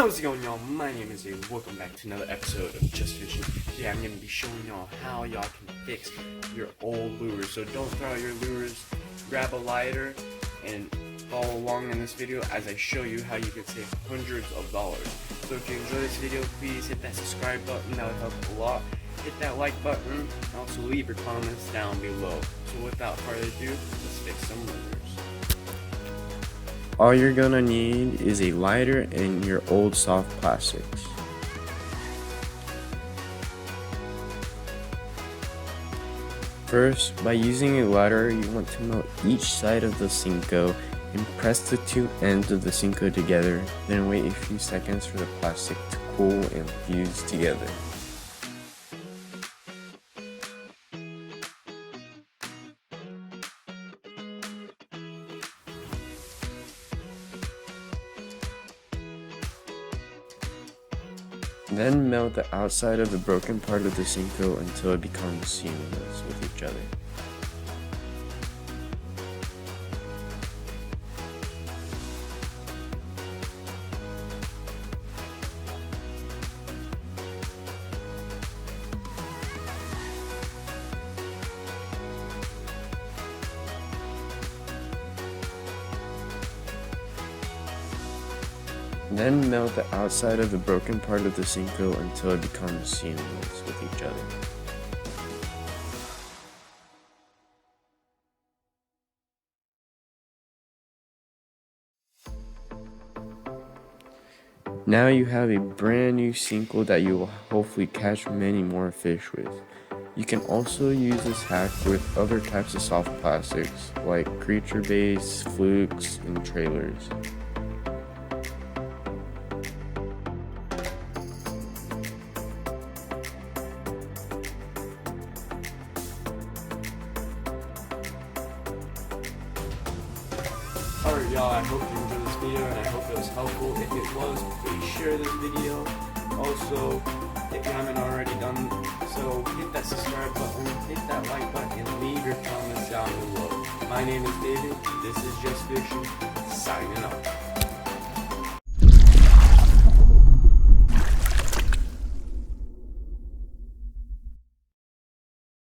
How's it going, y'all? My name is Dave. Welcome back to another episode of Just Fishing. Today I'm going to be showing y'all how y'all can fix your old lures. So don't throw out your lures, grab a lighter, and follow along in this video as I show you how you can save hundreds of dollars. So if you enjoy this video, please hit that subscribe button. That would help a lot. Hit that like button, and also leave your comments down below. So without further ado, let's fix some lures. All you're gonna need is a lighter and your old soft plastics. First, by using a lighter, you want to melt each side of the Cinco and press the two ends of the Cinco together, then wait a few seconds for the plastic to cool and fuse together. Then melt the outside of the broken part of the Cinco until it becomes seamless with each other. Then melt the outside of the broken part of the Cinco until it becomes seamless with each other. Now you have a brand new Cinco that you will hopefully catch many more fish with. You can also use this hack with other types of soft plastics like creature baits, flukes, and trailers. Alright y'all, I hope you enjoyed this video and I hope it was helpful. If it was, please share this video. Also, if you haven't already done so, hit that subscribe button, hit that like button, and leave your comments down below. My name is David, this is Just Fishing, signing off.